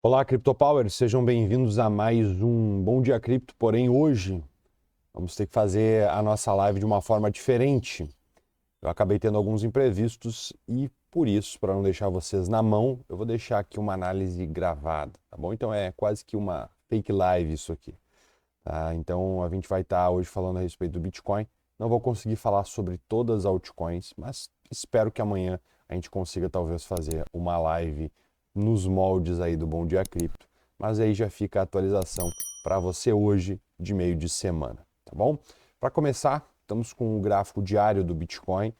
Olá, CryptoPowers, sejam bem-vindos a mais um Bom Dia Cripto, porém hoje vamos ter que fazer a nossa live de uma forma diferente. Eu acabei tendo alguns imprevistos e por isso, para não deixar vocês na mão, eu vou deixar aqui uma análise gravada, tá bom? Então é quase que uma fake live isso aqui, tá? Então a gente vai estar hoje falando a respeito do Bitcoin. Não vou conseguir falar sobre todas as altcoins, mas espero que amanhã a gente consiga talvez fazer uma live nos moldes aí do Bom Dia Cripto, mas aí já fica a atualização para você hoje de meio de semana, tá bom? Para começar, estamos com o gráfico diário do Bitcoin.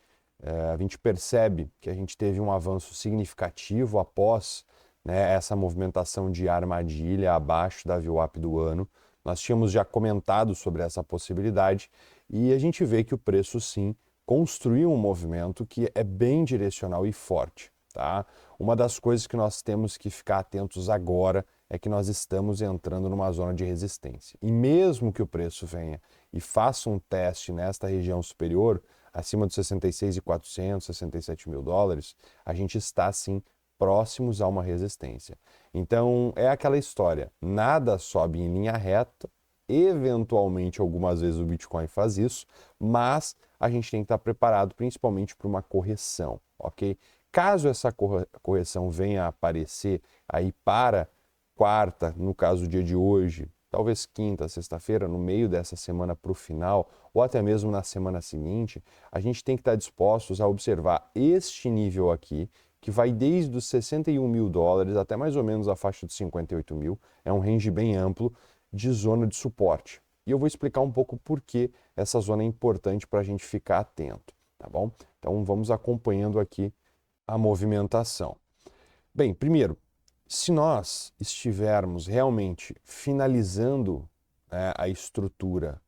A gente percebe que a gente teve um avanço significativo após, né, essa movimentação de armadilha abaixo da VWAP do ano. Nós tínhamos já comentado sobre essa possibilidade e a gente vê que o preço sim construiu um movimento que é bem direcional e forte. Tá? Uma das coisas que nós temos que ficar atentos agora é que nós estamos entrando numa zona de resistência. E mesmo que o preço venha e faça um teste nesta região superior, acima dos 66.400, 67 mil dólares, a gente está sim próximos a uma resistência. Então é aquela história, nada sobe em linha reta, eventualmente algumas vezes o Bitcoin faz isso, mas a gente tem que estar preparado principalmente para uma correção, ok? Caso essa correção venha a aparecer aí para quarta, no caso do dia de hoje, talvez quinta, sexta-feira, no meio dessa semana para o final, ou até mesmo na semana seguinte, a gente tem que estar dispostos a observar este nível aqui, que vai desde os 61 mil dólares até mais ou menos a faixa dos 58 mil, é um range bem amplo de zona de suporte. E eu vou explicar um pouco por que essa zona é importante para a gente ficar atento, tá bom? Então vamos acompanhando aqui a movimentação. Bem, primeiro, se nós estivermos realmente finalizando, né, a estrutura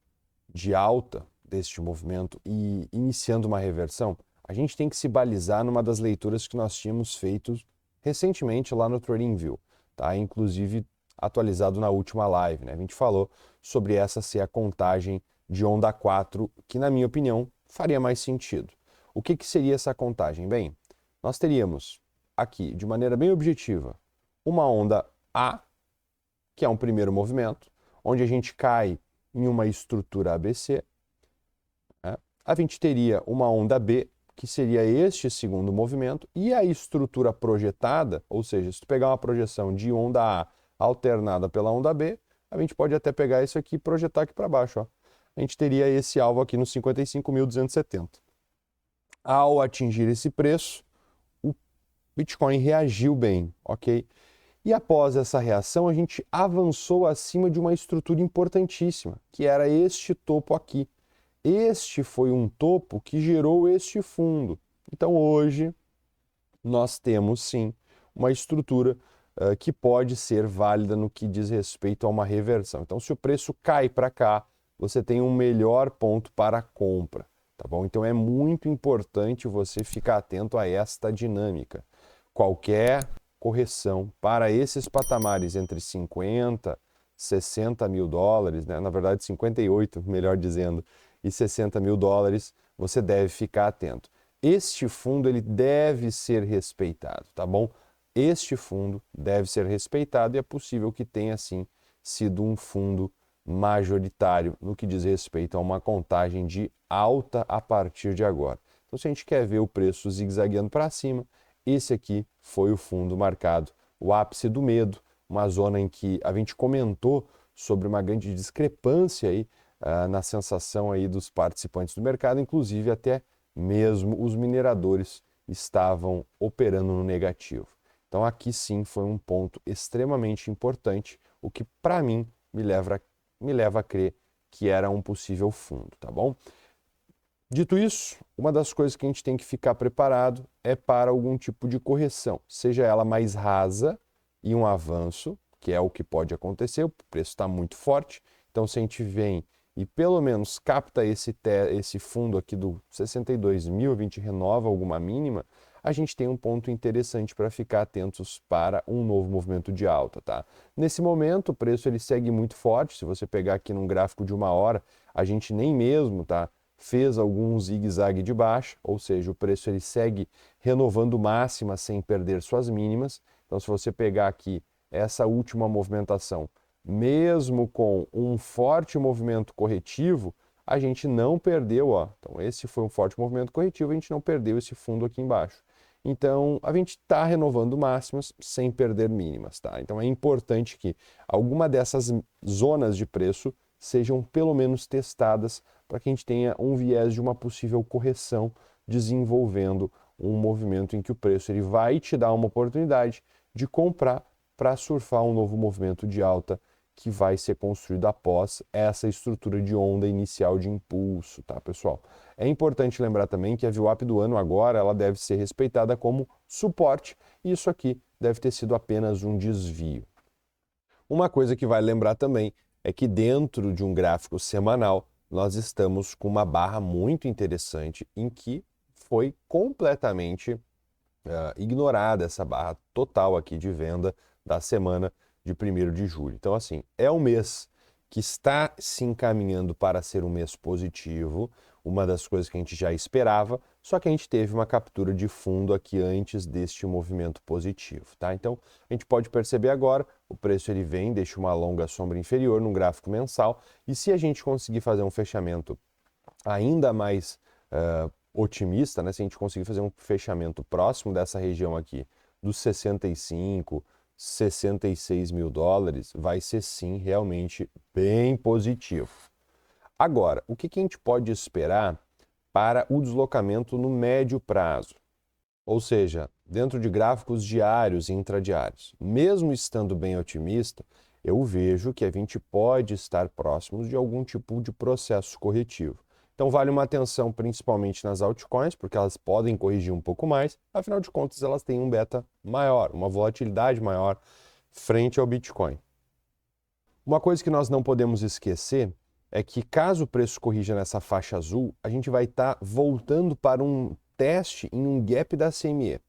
de alta deste movimento e iniciando uma reversão, a gente tem que se balizar numa das leituras que nós tínhamos feito recentemente lá no TradingView, tá? Inclusive atualizado na última live, né? A gente falou sobre essa ser a contagem de onda 4, que na minha opinião faria mais sentido. O que seria essa contagem? Bem, nós teríamos aqui, de maneira bem objetiva, uma onda A, que é um primeiro movimento, onde a gente cai em uma estrutura ABC. Né? A gente teria uma onda B, que seria este segundo movimento, e a estrutura projetada, ou seja, se tu pegar uma projeção de onda A alternada pela onda B, a gente pode até pegar isso aqui e projetar aqui para baixo. Ó. A gente teria esse alvo aqui nos 55.270. Ao atingir esse preço, Bitcoin reagiu bem, ok? E após essa reação, a gente avançou acima de uma estrutura importantíssima, que era este topo aqui. Este foi um topo que gerou este fundo. Então hoje nós temos sim uma estrutura que pode ser válida no que diz respeito a uma reversão. Então se o preço cai para cá, você tem um melhor ponto para a compra, tá bom? Então é muito importante você ficar atento a esta dinâmica. Qualquer correção para esses patamares entre 50, 60 mil dólares, né? Na verdade 58, melhor dizendo, e 60 mil dólares, você deve ficar atento. Este fundo ele deve ser respeitado, tá bom? Este fundo deve ser respeitado e é possível que tenha, sim, sido um fundo majoritário no que diz respeito a uma contagem de alta a partir de agora. Então, se a gente quer ver o preço zigue-zagueando para cima, esse aqui foi o fundo marcado, o ápice do medo, uma zona em que a gente comentou sobre uma grande discrepância aí, na sensação aí dos participantes do mercado, inclusive até mesmo os mineradores estavam operando no negativo. Então aqui sim foi um ponto extremamente importante, o que para mim me leva a crer que era um possível fundo, tá bom? Dito isso, uma das coisas que a gente tem que ficar preparado é para algum tipo de correção, seja ela mais rasa e um avanço, que é o que pode acontecer, o preço está muito forte, então se a gente vem e pelo menos capta esse fundo aqui do 62 mil, a gente renova alguma mínima, a gente tem um ponto interessante para ficar atentos para um novo movimento de alta, tá? Nesse momento, o preço ele segue muito forte, se você pegar aqui num gráfico de uma hora, a gente nem mesmo, tá? Fez algum zigue-zague de baixa, ou seja, o preço ele segue renovando máximas sem perder suas mínimas. Então, se você pegar aqui essa última movimentação. Mesmo com um forte movimento corretivo, a gente não perdeu, ó. Então esse foi um forte movimento corretivo, a gente não perdeu esse fundo aqui embaixo. Então a gente está renovando máximas sem perder mínimas, tá? Então é importante que alguma dessas zonas de preço sejam pelo menos testadas para que a gente tenha um viés de uma possível correção desenvolvendo um movimento em que o preço ele vai te dar uma oportunidade de comprar para surfar um novo movimento de alta que vai ser construído após essa estrutura de onda inicial de impulso, tá, pessoal? É importante lembrar também que a VWAP do ano agora ela deve ser respeitada como suporte e isso aqui deve ter sido apenas um desvio. Uma coisa que vale lembrar também é que dentro de um gráfico semanal nós estamos com uma barra muito interessante em que foi completamente ignorada essa barra total aqui de venda da semana de 1º de julho. Então, assim, é um mês que está se encaminhando para ser um mês positivo, uma das coisas que a gente já esperava, só que a gente teve uma captura de fundo aqui antes deste movimento positivo, tá? Então, a gente pode perceber agora, o preço ele vem, deixa uma longa sombra inferior num gráfico mensal, e se a gente conseguir fazer um fechamento ainda mais otimista, né? Se a gente conseguir fazer um fechamento próximo dessa região aqui, dos 65, 66 mil dólares, vai ser sim realmente bem positivo. Agora, o que a gente pode esperar para o deslocamento no médio prazo? Ou seja, dentro de gráficos diários e intradiários. Mesmo estando bem otimista, eu vejo que a gente pode estar próximos de algum tipo de processo corretivo. Então vale uma atenção principalmente nas altcoins, porque elas podem corrigir um pouco mais, afinal de contas elas têm um beta maior, uma volatilidade maior frente ao Bitcoin. Uma coisa que nós não podemos esquecer é que caso o preço corrija nessa faixa azul, a gente vai estar voltando para um teste em um gap da CME.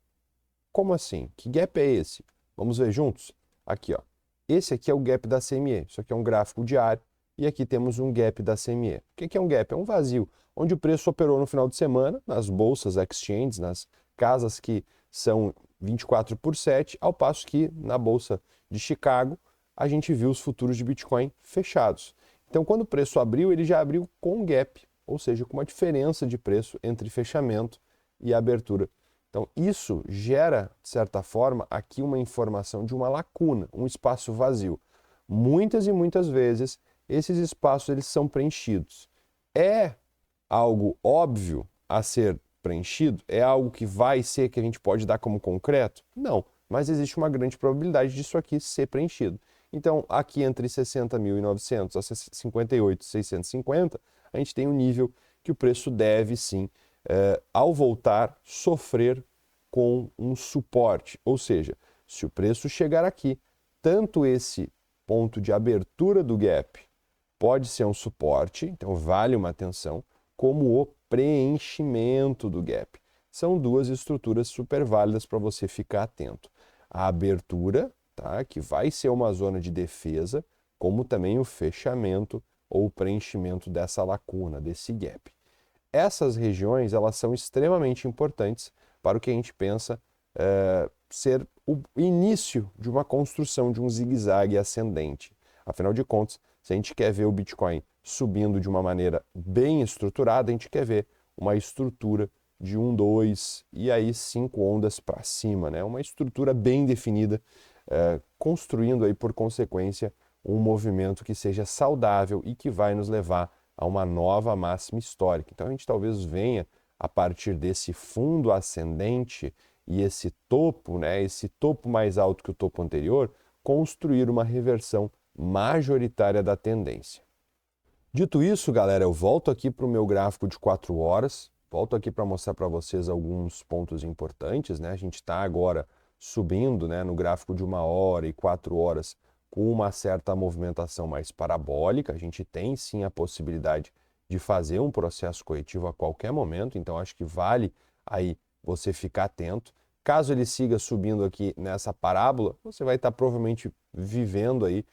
Como assim? Que gap é esse? Vamos ver juntos? Aqui, ó. Esse aqui é o gap da CME, isso aqui é um gráfico diário. E aqui temos um gap da CME. O que é um gap? É um vazio, onde o preço operou no final de semana, nas bolsas, exchanges, nas casas que são 24/7, ao passo que na bolsa de Chicago a gente viu os futuros de Bitcoin fechados. Então, quando o preço abriu, ele já abriu com um gap, ou seja, com uma diferença de preço entre fechamento e abertura. Então, isso gera, de certa forma, aqui uma informação de uma lacuna, um espaço vazio. Muitas e muitas vezes, esses espaços eles são preenchidos. É algo óbvio a ser preenchido? É algo que vai ser, que a gente pode dar como concreto? Não, mas existe uma grande probabilidade disso aqui ser preenchido. Então, aqui entre 60.900 a 58.650, a gente tem um nível que o preço deve sim, ao voltar, sofrer com um suporte. Ou seja, se o preço chegar aqui, tanto esse ponto de abertura do gap pode ser um suporte, então vale uma atenção, como o preenchimento do gap. São duas estruturas super válidas para você ficar atento. A abertura, tá, que vai ser uma zona de defesa, como também o fechamento ou o preenchimento dessa lacuna, desse gap. Essas regiões elas são extremamente importantes para o que a gente pensa ser o início de uma construção de um zigue-zague ascendente. Afinal de contas, se a gente quer ver o Bitcoin subindo de uma maneira bem estruturada, a gente quer ver uma estrutura de 1, 2 e aí 5 ondas para cima, né? Uma estrutura bem definida, construindo aí por consequência um movimento que seja saudável e que vai nos levar a uma nova máxima histórica. Então a gente talvez venha a partir desse fundo ascendente e esse topo, né, esse topo mais alto que o topo anterior, construir uma reversão majoritária da tendência. Dito isso, galera, eu volto aqui para o meu gráfico de 4 horas, volto aqui para mostrar para vocês alguns pontos importantes, né? A gente está agora subindo, né, no gráfico de 1 hora e 4 horas com uma certa movimentação mais parabólica. A gente tem sim a possibilidade de fazer um processo corretivo a qualquer momento, então acho que vale aí você ficar atento. Caso ele siga subindo aqui nessa parábola, você vai estar provavelmente vivendo aí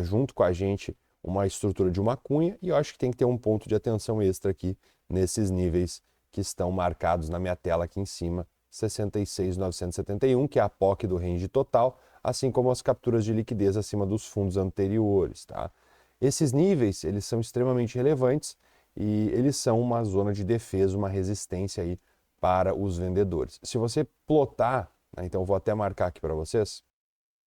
junto com a gente uma estrutura de uma cunha, e eu acho que tem que ter um ponto de atenção extra aqui nesses níveis que estão marcados na minha tela aqui em cima, 66.971, que é a POC do range total, assim como as capturas de liquidez acima dos fundos anteriores, tá? Esses níveis, eles são extremamente relevantes e eles são uma zona de defesa, uma resistência aí para os vendedores. Se você plotar, né, então eu vou até marcar aqui para vocês,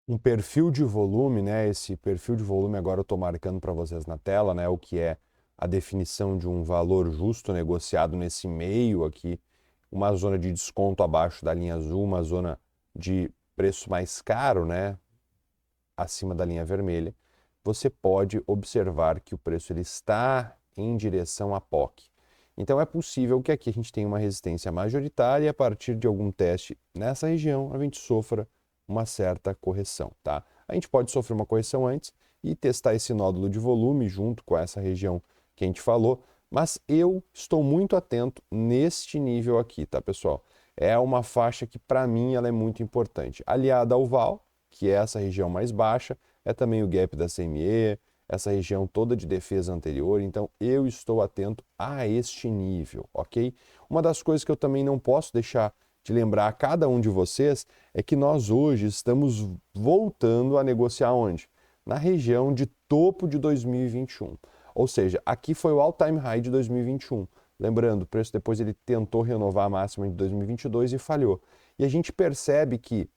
um perfil de volume, né? Esse perfil de volume agora eu estou marcando para vocês na tela, né? O que é a definição de um valor justo negociado nesse meio aqui, uma zona de desconto abaixo da linha azul, uma zona de preço mais caro, né? Acima da linha vermelha. Você pode observar que o preço ele está em direção à POC. Então é possível que aqui a gente tenha uma resistência majoritária e a partir de algum teste nessa região a gente sofra uma certa correção, tá? A gente pode sofrer uma correção antes e testar esse nódulo de volume junto com essa região que a gente falou, mas eu estou muito atento neste nível aqui, tá, pessoal? É uma faixa que para mim ela é muito importante. Aliada ao VAL, que é essa região mais baixa, é também o gap da CME, essa região toda de defesa anterior, então eu estou atento a este nível, ok? Uma das coisas que eu também não posso deixar de lembrar a cada um de vocês é que nós hoje estamos voltando a negociar onde? Na região de topo de 2021. Ou seja, aqui foi o all-time high de 2021. Lembrando, o preço depois ele tentou renovar a máxima de 2022 e falhou. E a gente percebe que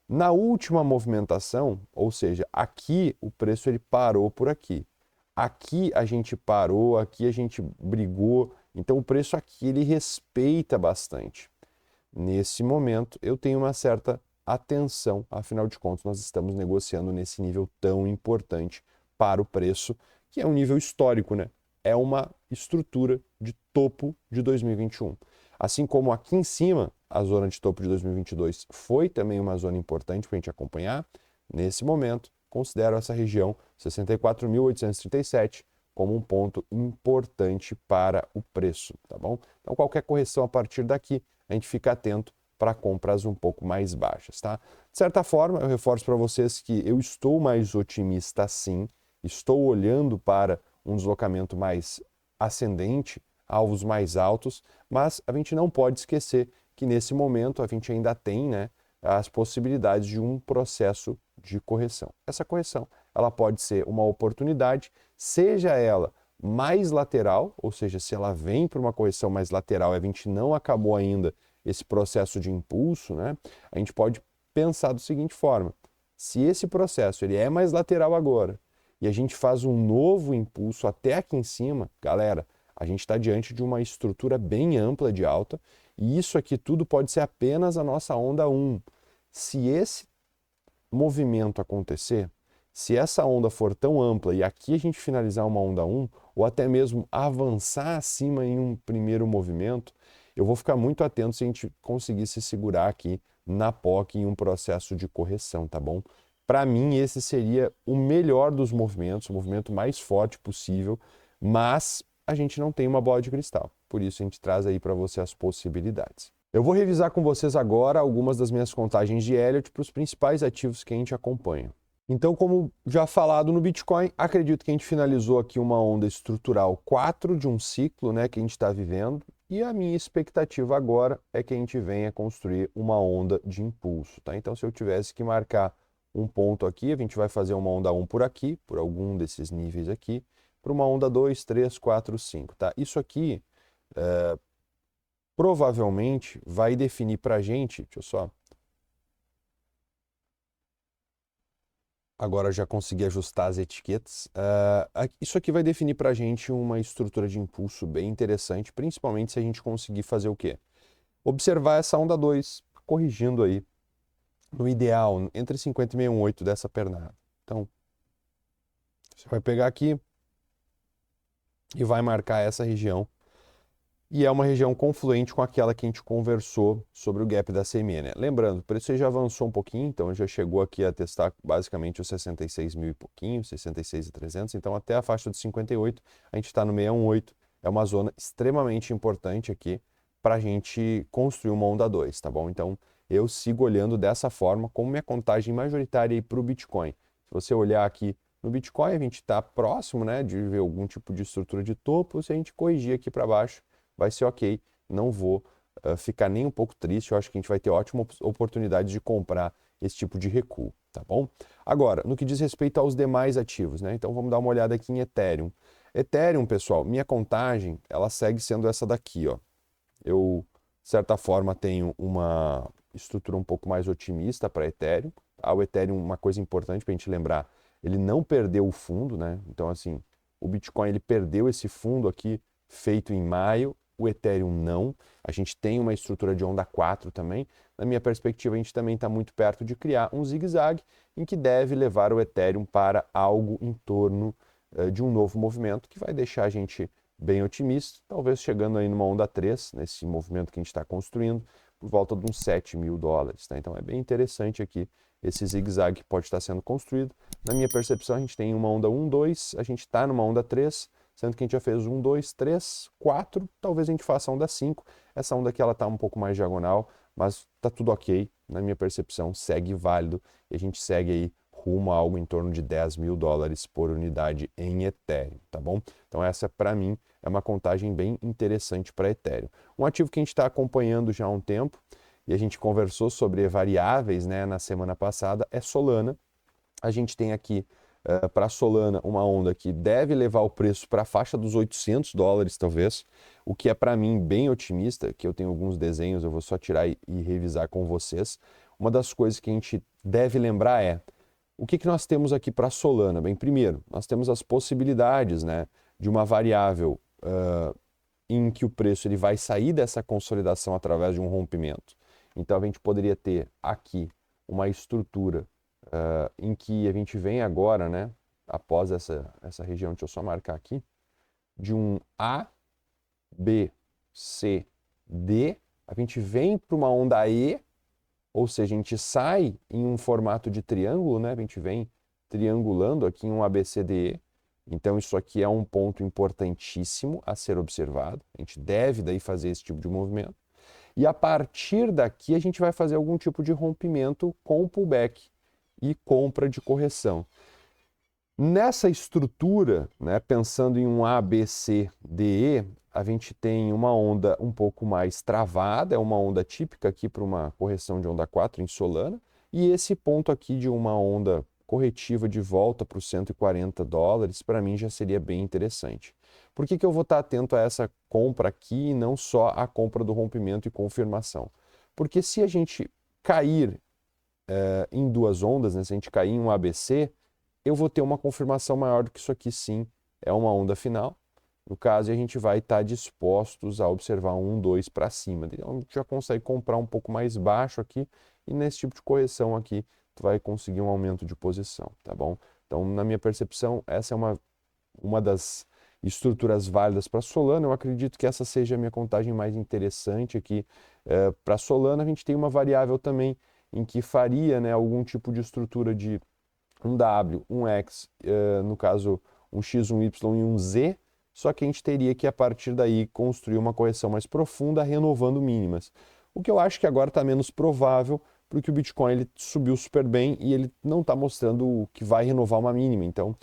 na última movimentação, ou seja, aqui o preço ele parou por aqui. Aqui a gente parou, aqui a gente brigou. Então o preço aqui ele respeita bastante. Nesse momento, eu tenho uma certa atenção, afinal de contas, nós estamos negociando nesse nível tão importante para o preço, que é um nível histórico, né? É uma estrutura de topo de 2021. Assim como aqui em cima, a zona de topo de 2022 foi também uma zona importante para a gente acompanhar, nesse momento, considero essa região 64.837 como um ponto importante para o preço, tá bom? Então, qualquer correção a partir daqui, a gente fica atento para compras um pouco mais baixas, tá? De certa forma, eu reforço para vocês que eu estou mais otimista sim, estou olhando para um deslocamento mais ascendente, alvos mais altos, mas a gente não pode esquecer que nesse momento a gente ainda tem, né, as possibilidades de um processo de correção. Essa correção, ela pode ser uma oportunidade, seja ela mais lateral, ou seja, se ela vem para uma correção mais lateral e a gente não acabou ainda esse processo de impulso, né? A gente pode pensar da seguinte forma: se esse processo ele é mais lateral agora e a gente faz um novo impulso até aqui em cima, galera, a gente está diante de uma estrutura bem ampla de alta e isso aqui tudo pode ser apenas a nossa onda 1. Se esse movimento acontecer, se essa onda for tão ampla e aqui a gente finalizar uma onda 1, ou até mesmo avançar acima em um primeiro movimento, eu vou ficar muito atento se a gente conseguir se segurar aqui na POC em um processo de correção, tá bom? Para mim, esse seria o melhor dos movimentos, o movimento mais forte possível, mas a gente não tem uma bola de cristal. Por isso, a gente traz aí para você as possibilidades. Eu vou revisar com vocês agora algumas das minhas contagens de Elliott para os principais ativos que a gente acompanha. Então, como já falado no Bitcoin, acredito que a gente finalizou aqui uma onda estrutural 4 de um ciclo, né, que a gente está vivendo, e a minha expectativa agora é que a gente venha construir uma onda de impulso, tá? Então, se eu tivesse que marcar um ponto aqui, a gente vai fazer uma onda 1 por aqui, por algum desses níveis aqui, para uma onda 2, 3, 4, 5, tá? Isso aqui provavelmente vai definir para a gente, deixa eu só... Agora já consegui ajustar as etiquetas. Isso aqui vai definir para a gente uma estrutura de impulso bem interessante, principalmente se a gente conseguir fazer o quê? Observar essa onda 2, corrigindo aí, no ideal, entre 50 e 61,8 dessa pernada. Então, você vai pegar aqui e vai marcar essa região. E é uma região confluente com aquela que a gente conversou sobre o gap da CME, né? Lembrando, o preço já avançou um pouquinho, então já chegou aqui a testar basicamente os 66 mil e pouquinho, 66.300, então até a faixa de 58, a gente está no 618, é uma zona extremamente importante aqui para a gente construir uma onda 2, tá bom? Então eu sigo olhando dessa forma como minha contagem majoritária para o Bitcoin. Se você olhar aqui no Bitcoin, a gente está próximo, né, de ver algum tipo de estrutura de topo, se a gente corrigir aqui para baixo, vai ser ok, não vou ficar nem um pouco triste, eu acho que a gente vai ter ótima oportunidade de comprar esse tipo de recuo, tá bom? Agora, no que diz respeito aos demais ativos, né? Então vamos dar uma olhada aqui em Ethereum. Ethereum, pessoal, minha contagem, ela segue sendo essa daqui, ó. Eu, de certa forma, tenho uma estrutura um pouco mais otimista para Ethereum. O Ethereum, uma coisa importante para a gente lembrar, ele não perdeu o fundo, né? Então, assim, o Bitcoin ele perdeu esse fundo aqui feito em maio, o Ethereum não. A gente tem uma estrutura de onda 4 também. Na minha perspectiva, a gente também está muito perto de criar um zigue-zague em que deve levar o Ethereum para algo em torno de um novo movimento que vai deixar a gente bem otimista, talvez chegando aí numa onda 3, nesse movimento que a gente está construindo, por volta de uns 7 mil dólares. Tá? Então é bem interessante aqui esse zigue-zague que pode estar sendo construído. Na minha percepção, a gente tem uma onda 1, 2, a gente está numa onda 3, sendo que a gente já fez 1, 2, 3, 4, talvez a gente faça a onda 5. Essa onda aqui ela está um pouco mais diagonal, mas está tudo ok. Na minha percepção, segue válido e a gente segue aí rumo a algo em torno de 10 mil dólares por unidade em Ethereum, tá bom? Então essa, para mim, é uma contagem bem interessante para Ethereum. Um ativo que a gente está acompanhando já há um tempo, e a gente conversou sobre variáveis, né, na semana passada, é Solana. A gente tem aqui, para Solana, uma onda que deve levar o preço para a faixa dos 800 dólares, talvez, o que é, para mim, bem otimista, que eu tenho alguns desenhos, eu vou só tirar e revisar com vocês. Uma das coisas que a gente deve lembrar é, o que nós temos aqui para Solana? Bem, primeiro, nós temos as possibilidades, né, de uma variável em que o preço ele vai sair dessa consolidação através de um rompimento. Então a gente poderia ter aqui uma estrutura em que a gente vem agora, né, após essa região, deixa eu só marcar aqui, de um A, B, C, D, a gente vem para uma onda E, ou seja, a gente sai em um formato de triângulo, né? A gente vem triangulando aqui em um ABCDE. Então isso aqui é um ponto importantíssimo a ser observado. A gente deve daí fazer esse tipo de movimento. E a partir daqui a gente vai fazer algum tipo de rompimento com pullback e compra de correção. Nessa estrutura, né, pensando em um ABCDE, a gente tem uma onda um pouco mais travada, é uma onda típica aqui para uma correção de onda 4 em Solana, e esse ponto aqui de uma onda corretiva de volta para os 140 dólares, para mim já seria bem interessante. Por que eu vou estar atento a essa compra aqui e não só a compra do rompimento e confirmação? Porque se a gente cair em duas ondas, né, se a gente cair em um ABC, eu vou ter uma confirmação maior do que isso aqui, sim, é uma onda final. No caso, a gente vai estar dispostos a observar um, 2 para cima. Então, a gente já consegue comprar um pouco mais baixo aqui e nesse tipo de correção aqui, tu vai conseguir um aumento de posição, tá bom? Então, na minha percepção, essa é uma das estruturas válidas para Solana. Eu acredito que essa seja a minha contagem mais interessante aqui. Para Solana, a gente tem uma variável também em que faria, né, algum tipo de estrutura de um W, um X, no caso um X, um Y e um Z, só que a gente teria que a partir daí construir uma correção mais profunda, renovando mínimas. O que eu acho que agora está menos provável, porque o Bitcoin ele subiu super bem e ele não está mostrando que vai renovar uma mínima. Então,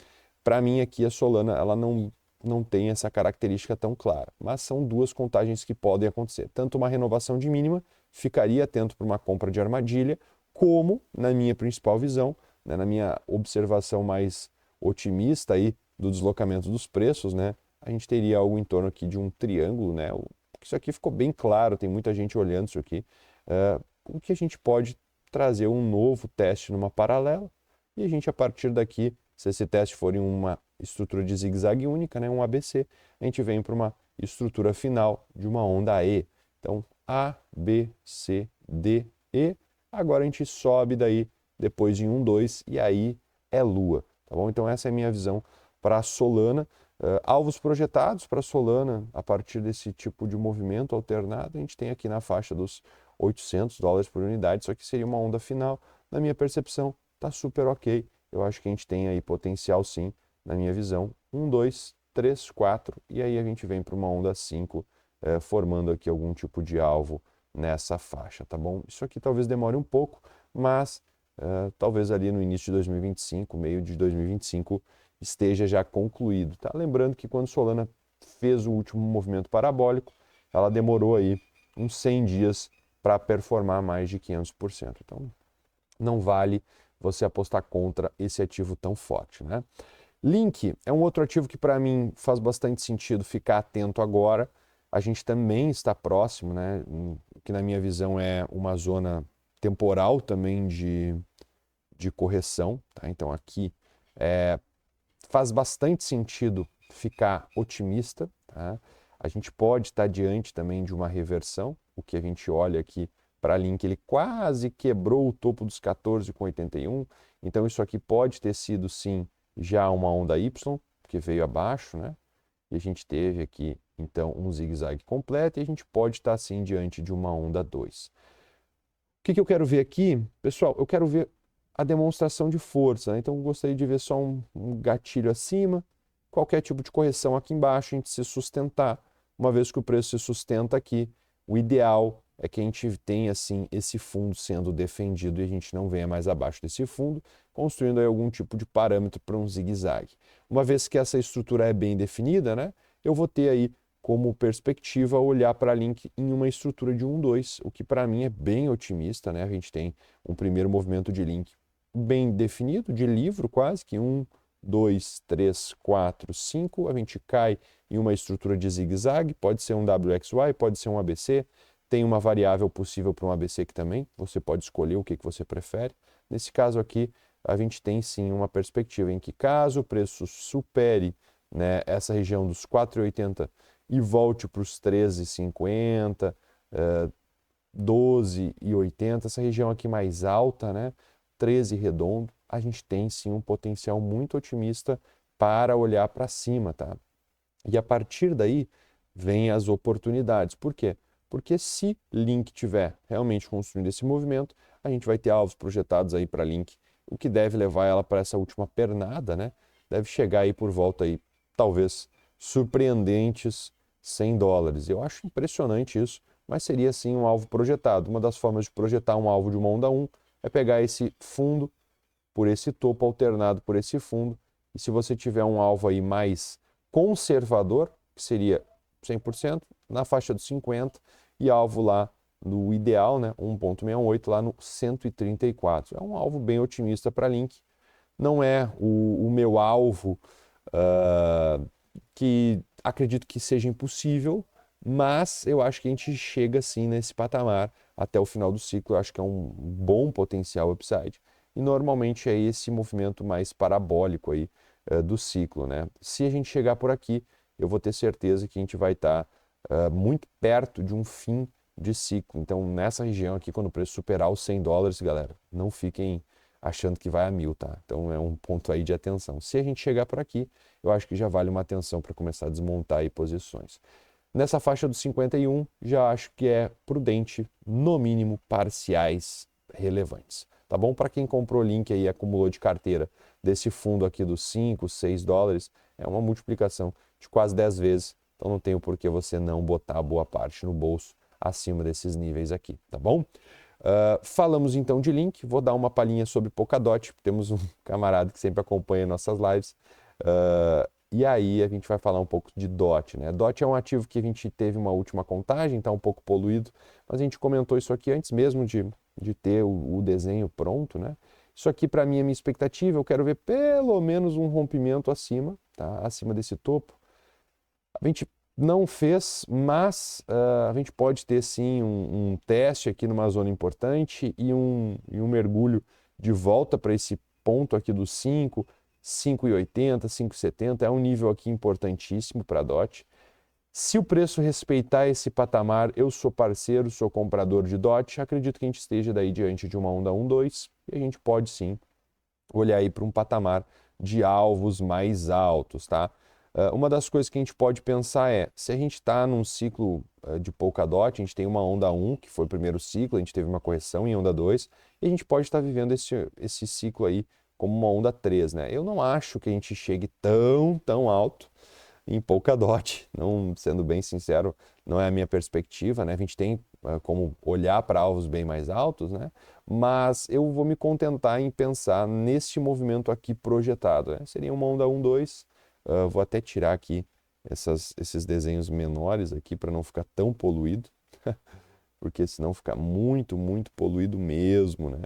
para mim aqui a Solana ela não tem essa característica tão clara, mas são duas contagens que podem acontecer. Tanto uma renovação de mínima, ficaria atento para uma compra de armadilha, como, na minha principal visão, né, na minha observação mais otimista aí do deslocamento dos preços, né, a gente teria algo em torno aqui de um triângulo, né, isso aqui ficou bem claro, tem muita gente olhando isso aqui, o que a gente pode trazer um novo teste numa paralela e a gente a partir daqui, se esse teste for em uma estrutura de zigue-zague única, né, um ABC, a gente vem para uma estrutura final de uma onda E. Então, A, B, C, D, E. Agora a gente sobe daí depois de 1, 2 e aí é Lua, tá bom? Então essa é a minha visão para a Solana. Alvos projetados para a Solana a partir desse tipo de movimento alternado, a gente tem aqui na faixa dos 800 dólares por unidade, só que seria uma onda final. Na minha percepção, está super ok. Eu acho que a gente tem aí potencial sim, na minha visão. 1, 2, 3, 4 e aí a gente vem para uma onda 5, formando aqui algum tipo de alvo nessa faixa, tá bom? Isso aqui talvez demore um pouco, mas talvez ali no início de 2025, meio de 2025, esteja já concluído, tá? Lembrando que quando Solana fez o último movimento parabólico, ela demorou aí uns 100 dias para performar mais de 500%. Então, não vale você apostar contra esse ativo tão forte, né? Link é um outro ativo que para mim faz bastante sentido ficar atento agora. A gente também está próximo, né? Que na minha visão é uma zona temporal também de correção, tá? Então aqui faz bastante sentido ficar otimista, tá? A gente pode estar diante também de uma reversão, o que a gente olha aqui para a Link, ele quase quebrou o topo dos 14,81, então isso aqui pode ter sido sim já uma onda Y, que veio abaixo, né? E a gente teve aqui então um zigue-zague completo e a gente pode estar sim diante de uma onda 2. O que eu quero ver aqui? Pessoal, eu quero ver a demonstração de força, né? Então eu gostaria de ver só um gatilho acima, qualquer tipo de correção aqui embaixo, a gente se sustentar. Uma vez que o preço se sustenta aqui, o ideal é que a gente tenha assim esse fundo sendo defendido e a gente não venha mais abaixo desse fundo, construindo aí algum tipo de parâmetro para um zigue-zague. Uma vez que essa estrutura é bem definida, né, eu vou ter aí como perspectiva olhar para a Link em uma estrutura de 1-2, o que para mim é bem otimista, né? A gente tem um primeiro movimento de Link bem definido, de livro quase, que 1, 2, 3, 4, 5, a gente cai em uma estrutura de zigue-zague, pode ser um WXY, pode ser um ABC, tem uma variável possível para um ABC aqui também, você pode escolher o que você prefere. Nesse caso aqui, a gente tem sim uma perspectiva em que caso o preço supere, né, essa região dos 4,80 e volte para os 13,50, 12,80, essa região aqui mais alta, né? 13 redondo, a gente tem sim um potencial muito otimista para olhar para cima, tá? E a partir daí vem as oportunidades. Por quê? Porque se Link tiver realmente construindo esse movimento, a gente vai ter alvos projetados aí para Link, o que deve levar ela para essa última pernada, né? Deve chegar aí por volta aí, talvez surpreendentes $100. Eu acho impressionante isso, mas seria sim um alvo projetado. Uma das formas de projetar um alvo de uma onda 1 é pegar esse fundo por esse topo alternado por esse fundo, e se você tiver um alvo aí mais conservador, que seria 100%, na faixa dos 50, e alvo lá no ideal, né, 1,68 lá no 134. É um alvo bem otimista para Link. Não é o meu alvo que acredito que seja impossível, mas eu acho que a gente chega sim nesse patamar até o final do ciclo. Eu acho que é um bom potencial upside. E normalmente é esse movimento mais parabólico aí do ciclo, né? Se a gente chegar por aqui, eu vou ter certeza que a gente vai estar muito perto de um fim de ciclo. Então, nessa região aqui, quando o preço superar os $100, galera, não fiquem achando que vai a 1.000, tá? Então, é um ponto aí de atenção. Se a gente chegar por aqui, eu acho que já vale uma atenção para começar a desmontar aí posições. Nessa faixa dos 51, já acho que é prudente, no mínimo, parciais relevantes. Tá bom? Para quem comprou Link aí e acumulou de carteira desse fundo aqui dos 5, $6, é uma multiplicação de quase 10 vezes. Então não tem por que você não botar boa parte no bolso acima desses níveis aqui, tá bom? Falamos então de Link, vou dar uma palhinha sobre Polkadot. Temos um camarada que sempre acompanha nossas lives. E aí a gente vai falar um pouco de DOT, né? DOT é um ativo que a gente teve uma última contagem, está um pouco poluído, mas a gente comentou isso aqui antes mesmo de ter o desenho pronto, né? Isso aqui para mim é minha expectativa, eu quero ver pelo menos um rompimento acima, tá? Acima desse topo. A gente não fez, mas a gente pode ter sim um teste aqui numa zona importante e um mergulho de volta para esse ponto aqui dos 5, 5,80, 5,70. É um nível aqui importantíssimo para a DOT. Se o preço respeitar esse patamar, eu sou parceiro, sou comprador de DOT, acredito que a gente esteja daí diante de uma onda 1-2 e a gente pode sim olhar aí para um patamar de alvos mais altos, tá? Uma das coisas que a gente pode pensar é, se a gente está num ciclo de Polkadot, a gente tem uma onda 1, que foi o primeiro ciclo, a gente teve uma correção em onda 2, e a gente pode estar vivendo esse ciclo aí como uma onda 3, né? Eu não acho que a gente chegue tão alto em Polkadot, não, sendo bem sincero, não é a minha perspectiva, né? A gente tem como olhar para alvos bem mais altos, né? Mas eu vou me contentar em pensar nesse movimento aqui projetado, né? Seria uma onda 1-2, vou até tirar aqui esses desenhos menores aqui para não ficar tão poluído, porque senão fica muito poluído mesmo, né?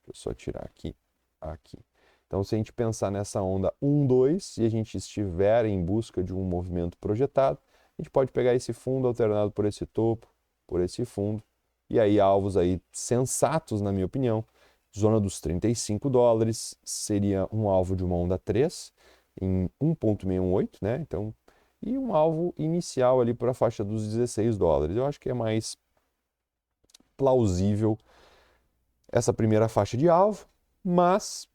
Deixa eu só tirar aqui, aqui. Então, se a gente pensar nessa onda 1, 2, e a gente estiver em busca de um movimento projetado, a gente pode pegar esse fundo alternado por esse topo, por esse fundo, e aí alvos aí sensatos, na minha opinião. Zona dos 35 dólares seria um alvo de uma onda 3 em 1,618, né? Então, e um alvo inicial ali para a faixa dos 16 dólares. Eu acho que é mais plausível essa primeira faixa de alvo, mas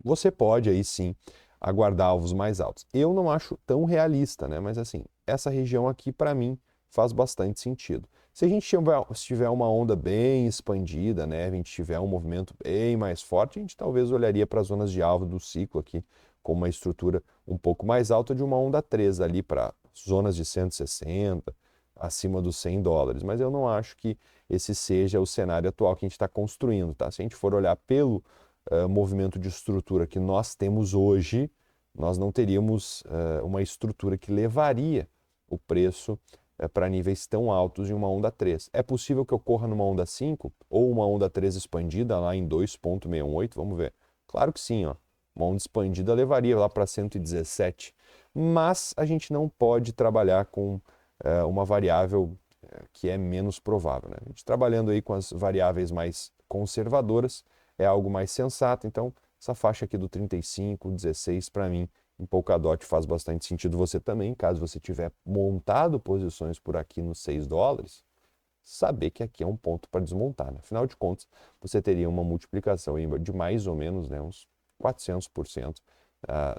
você pode aí sim aguardar alvos mais altos. Eu não acho tão realista, né? Mas assim, essa região aqui para mim faz bastante sentido. Se a gente tiver uma onda bem expandida, né? A gente tiver um movimento bem mais forte, a gente talvez olharia para as zonas de alvo do ciclo aqui com uma estrutura um pouco mais alta de uma onda 3 ali para zonas de 160, acima dos 100 dólares. Mas eu não acho que esse seja o cenário atual que a gente está construindo, tá? Se a gente for olhar pelo movimento de estrutura que nós temos hoje, nós não teríamos uma estrutura que levaria o preço para níveis tão altos em uma onda 3. É possível que ocorra numa onda 5 ou uma onda 3 expandida lá em 2,618? Vamos ver. Claro que sim, ó. Uma onda expandida levaria lá para 117, mas a gente não pode trabalhar com uma variável que é menos provável, né? A gente trabalhando aí com as variáveis mais conservadoras é algo mais sensato, então essa faixa aqui do 35, 16 para mim em Polkadot faz bastante sentido. Você também, caso você tiver montado posições por aqui nos 6 dólares, saber que aqui é um ponto para desmontar, né? Afinal de contas, você teria uma multiplicação de mais ou menos, né, uns 400%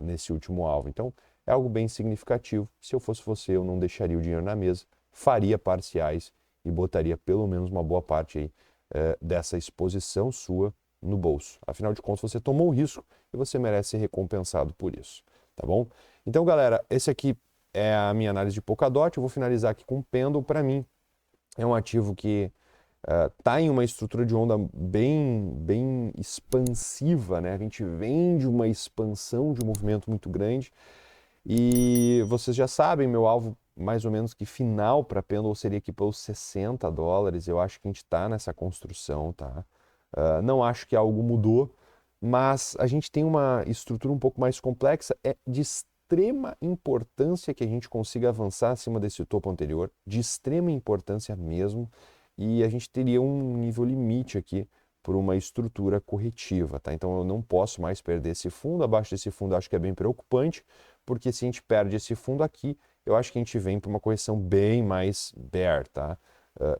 nesse último alvo. Então, é algo bem significativo. Se eu fosse você, eu não deixaria o dinheiro na mesa, faria parciais e botaria pelo menos uma boa parte aí dessa exposição sua no bolso. Afinal de contas, você tomou o risco e você merece ser recompensado por isso, tá bom? Então, galera, esse aqui é a minha análise de Polkadot. Eu vou finalizar aqui com o Pendle. Para mim, é um ativo que está em uma estrutura de onda bem expansiva, né? A gente vem de uma expansão de um movimento muito grande e vocês já sabem, meu alvo mais ou menos que final para Pendle seria aqui pelos 60 dólares. Eu acho que a gente está nessa construção, tá? Não acho que algo mudou, mas a gente tem uma estrutura um pouco mais complexa. É de extrema importância que a gente consiga avançar acima desse topo anterior, de extrema importância mesmo, e a gente teria um nível limite aqui por uma estrutura corretiva, tá? Então eu não posso mais perder esse fundo. Abaixo desse fundo eu acho que é bem preocupante, porque se a gente perde esse fundo aqui, eu acho que a gente vem para uma correção bem mais bear, tá?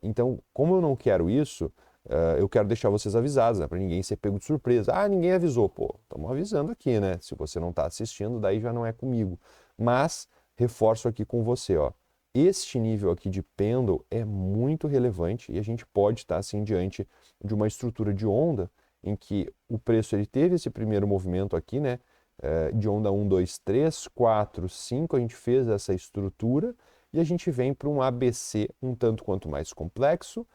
Então, como eu não quero isso, eu quero deixar vocês avisados, né? Para ninguém ser pego de surpresa. Ah, ninguém avisou. Pô, estamos avisando aqui, né? Se você não está assistindo, daí já não é comigo. Mas reforço aqui com você, ó. Este nível aqui de Pendle é muito relevante e a gente pode estar assim diante de uma estrutura de onda em que o preço ele teve esse primeiro movimento aqui, né? De onda 1, 2, 3, 4, 5, a gente fez essa estrutura e a gente vem para um ABC um tanto quanto mais complexo.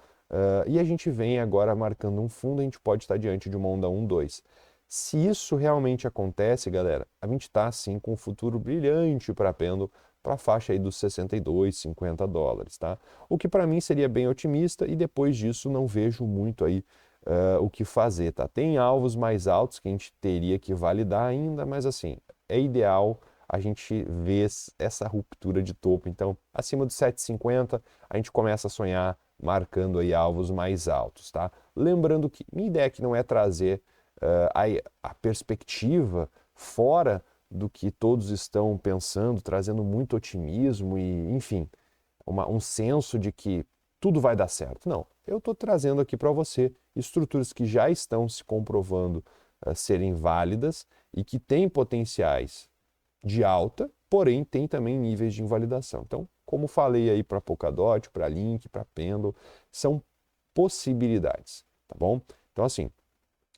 E a gente vem agora marcando um fundo, a gente pode estar diante de uma onda 1, 2. Se isso realmente acontece, galera, a gente está assim com um futuro brilhante para Pendle, para a faixa aí dos 62, 50 dólares, tá? O que para mim seria bem otimista e depois disso não vejo muito aí o que fazer, tá? Tem alvos mais altos que a gente teria que validar ainda, mas assim, é ideal a gente ver essa ruptura de topo. Então, acima dos 7,50 a gente começa a sonhar marcando aí alvos mais altos, tá? Lembrando que minha ideia aqui não é trazer a perspectiva fora do que todos estão pensando, trazendo muito otimismo e, enfim, um senso de que tudo vai dar certo. Não, eu estou trazendo aqui para você estruturas que já estão se comprovando serem válidas e que têm potenciais de alta, porém tem também níveis de invalidação. Então, como falei aí para Polkadot, para Link, para Pendle, são possibilidades, tá bom? Então, assim,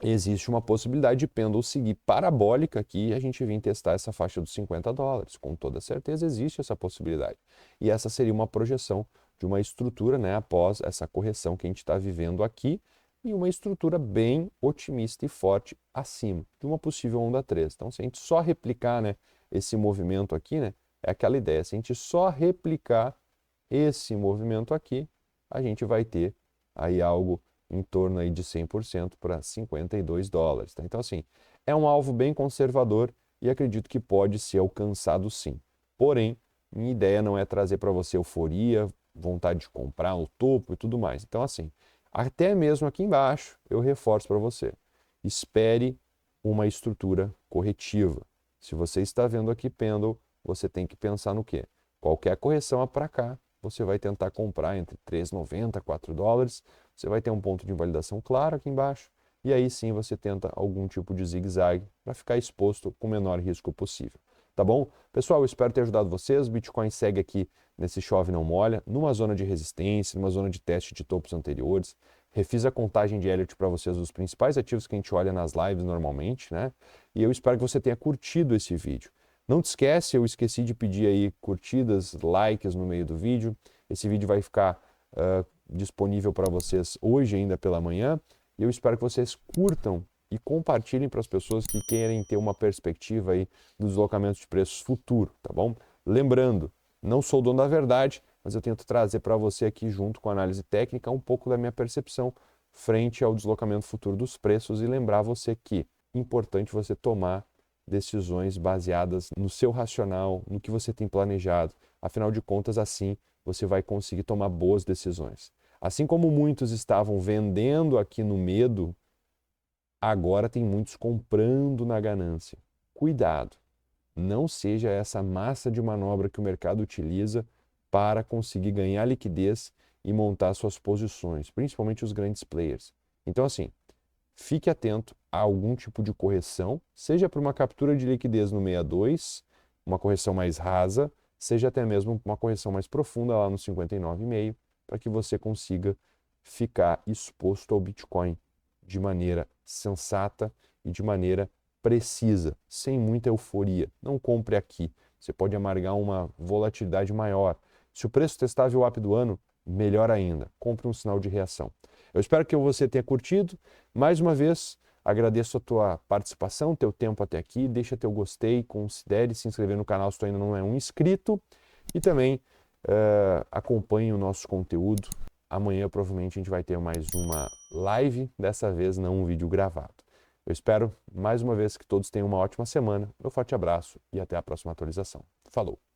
existe uma possibilidade de Pendle seguir parabólica aqui e a gente vir testar essa faixa dos 50 dólares. Com toda certeza existe essa possibilidade. E essa seria uma projeção de uma estrutura, né, após essa correção que a gente está vivendo aqui e uma estrutura bem otimista e forte acima de uma possível onda 3. Então, se a gente só replicar, né, esse movimento aqui, né, é aquela ideia. Se a gente só replicar esse movimento aqui, a gente vai ter aí algo em torno aí de 100% para $52, tá? Então, assim, é um alvo bem conservador e acredito que pode ser alcançado sim. Porém, minha ideia não é trazer para você euforia, vontade de comprar o topo e tudo mais. Então, assim, até mesmo aqui embaixo, eu reforço para você. Espere uma estrutura corretiva. Se você está vendo aqui Pendle, você tem que pensar no quê? Qualquer correção para cá, você vai tentar comprar entre $3,90 a $4. Você vai ter um ponto de invalidação claro aqui embaixo. E aí sim você tenta algum tipo de zigue-zague para ficar exposto com o menor risco possível. Tá bom? Pessoal, eu espero ter ajudado vocês. Bitcoin segue aqui nesse chove não molha, numa zona de resistência, numa zona de teste de topos anteriores. Refiz a contagem de Elliott para vocês dos principais ativos que a gente olha nas lives normalmente, né? E eu espero que você tenha curtido esse vídeo. Não te esquece, eu esqueci de pedir aí curtidas, likes no meio do vídeo. Esse vídeo vai ficar disponível para vocês hoje ainda pela manhã. E eu espero que vocês curtam e compartilhem para as pessoas que querem ter uma perspectiva aí dos deslocamentos de preços futuro, tá bom? Lembrando, não sou o dono da verdade, mas eu tento trazer para você aqui, junto com a análise técnica, um pouco da minha percepção frente ao deslocamento futuro dos preços e lembrar você que é importante você tomar decisões baseadas no seu racional, no que você tem planejado. Afinal de contas, assim você vai conseguir tomar boas decisões. Assim como muitos estavam vendendo aqui no medo, agora tem muitos comprando na ganância. Cuidado, não seja essa massa de manobra que o mercado utiliza para conseguir ganhar liquidez e montar suas posições, principalmente os grandes players. Então, assim, fique atento a algum tipo de correção, seja por uma captura de liquidez no 62, uma correção mais rasa, seja até mesmo uma correção mais profunda lá no 59,5, para que você consiga ficar exposto ao Bitcoin de maneira sensata e de maneira precisa, sem muita euforia. Não compre aqui, você pode amargar uma volatilidade maior. Se o preço testar o VWAP do ano, melhor ainda, compre um sinal de reação. Eu espero que você tenha curtido. Mais uma vez, agradeço a tua participação, teu tempo até aqui. Deixa teu gostei, considere se inscrever no canal se tu ainda não é um inscrito. E também acompanhe o nosso conteúdo. Amanhã provavelmente a gente vai ter mais uma live, dessa vez não um vídeo gravado. Eu espero mais uma vez que todos tenham uma ótima semana. Meu forte abraço e até a próxima atualização. Falou!